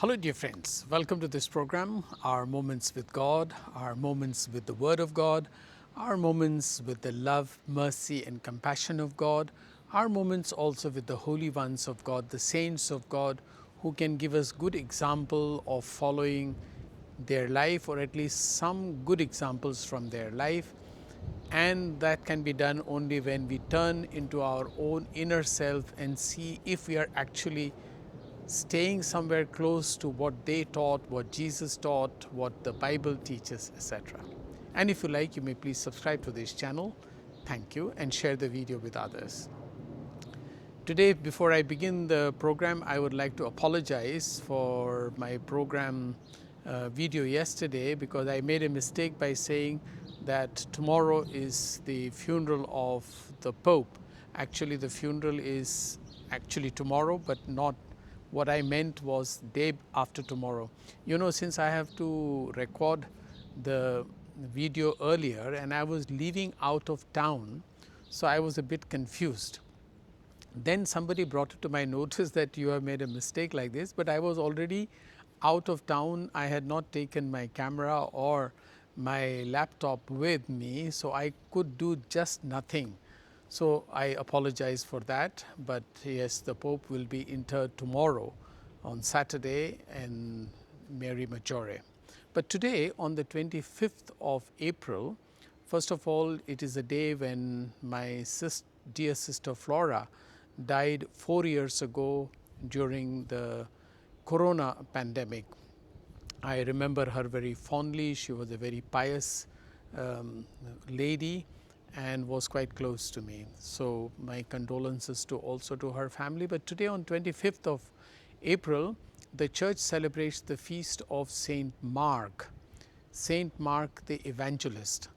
Hello dear friends, welcome to this program, our moments with God, our moments with the Word of God, our moments with the love, mercy and compassion of God, our moments also with the holy ones of God, the saints of God who can give us good example of following their life, or at least some good examples from their life. And that can be done only when we turn into our own inner self and see if we are actually staying somewhere close to what they taught, what Jesus taught, what the Bible teaches, etc. And if you like, you may please subscribe to this channel. Thank you, and share the video with others. Today, before I begin the program, I would like to apologize for my program video yesterday, because I made a mistake by saying that tomorrow is the funeral of the Pope. Actually, the funeral is actually tomorrow, but not what I meant was day after tomorrow. You know, since I have to record the video earlier and I was leaving out of town, so I was a bit confused. Then somebody brought it to my notice that you have made a mistake like this, but I was already out of town. I had not taken my camera or my laptop with me, so I could do just nothing. So I apologize for that, but yes, the Pope will be interred tomorrow on Saturday in Mary Maggiore. But today, on the 25th of April, first of all, it is a day when my dear sister Flora died 4 years ago during the Corona pandemic. I remember her very fondly. She was a very pious lady and was quite close to me. So my condolences also to her family. But today, on 25th of April, the church celebrates the feast of Saint Mark the Evangelist.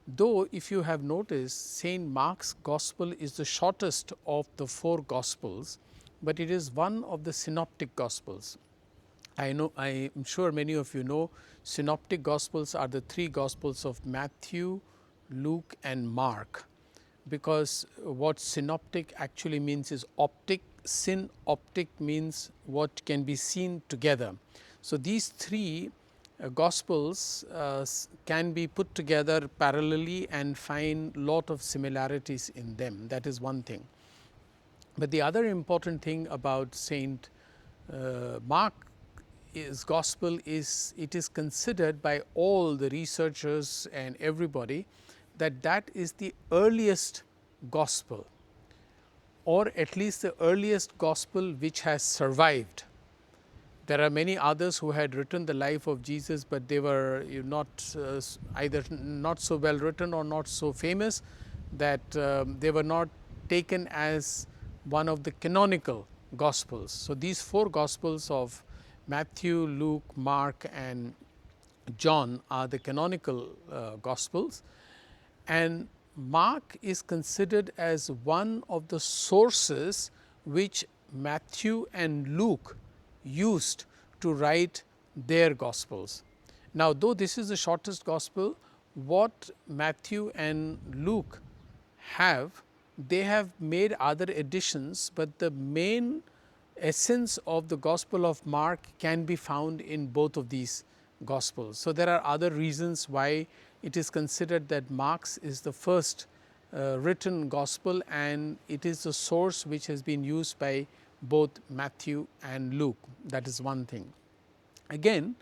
Though, if you have noticed, Saint Mark's Gospel is the shortest of the 4 Gospels, but it is one of the Synoptic Gospels. I am sure many of you know, Synoptic Gospels are the 3 Gospels of Matthew, Luke and Mark, because what synoptic actually means is optic. Synoptic means what can be seen together. So these 3 Gospels can be put together parallelly and find lot of similarities in them. That is one thing. But the other important thing about Saint Mark's Gospel is it is considered by all the researchers and everybody that is the earliest Gospel, or at least the earliest Gospel which has survived. There are many others who had written the life of Jesus, but they were not either not so well written or not so famous that they were not taken as one of the canonical Gospels. So these 4 Gospels of Matthew, Luke, Mark and John are the canonical Gospels, and Mark is considered as one of the sources which Matthew and Luke used to write their Gospels. Now, though this is the shortest Gospel, what Matthew and Luke have, they have made other additions, but the main essence of the Gospel of Mark can be found in both of these Gospels. So there are other reasons why it is considered that Mark's is the first written Gospel, and it is the source which has been used by both Matthew and Luke. That is one thing. Again,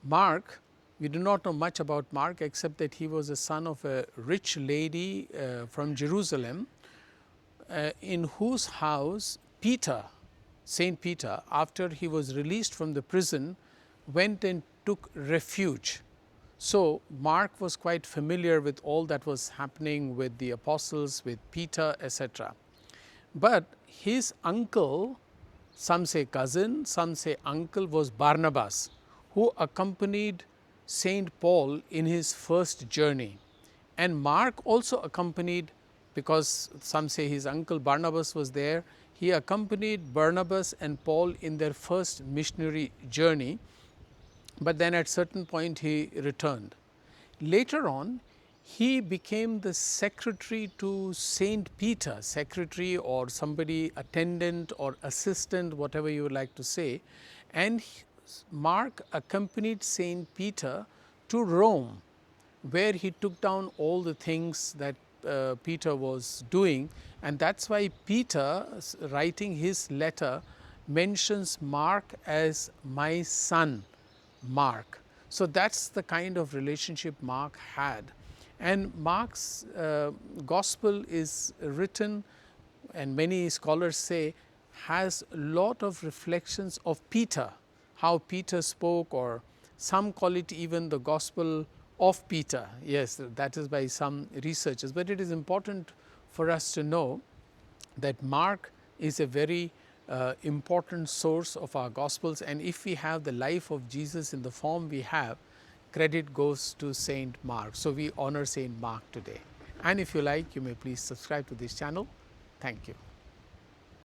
Mark, we do not know much about Mark except that he was the son of a rich lady from Jerusalem, in whose house Saint Peter, after he was released from the prison, went and took refuge. So Mark was quite familiar with all that was happening with the apostles, with Peter, etc. But his uncle, some say cousin, some say uncle, was Barnabas, who accompanied Saint Paul in his first journey. And Mark also accompanied, because some say his uncle Barnabas was there, he accompanied Barnabas and Paul in their first missionary journey, but then at certain point he returned. Later on, he became the secretary to Saint Peter, secretary or somebody, attendant or assistant, whatever you would like to say, And Mark accompanied Saint Peter to Rome, where he took down all the things that Peter was doing, and that's why Peter, writing his letter, mentions Mark as my son Mark. So that's the kind of relationship Mark had. And Mark's gospel is written, and many scholars say, has a lot of reflections of Peter, how Peter spoke, or some call it even the gospel of Peter. Yes, that is by some researchers. But it is important for us to know that Mark is a very important source of our Gospels, and if we have the life of Jesus in the form we have, credit goes to Saint Mark. So we honor Saint Mark today. And if you like, you may please subscribe to this channel. Thank you.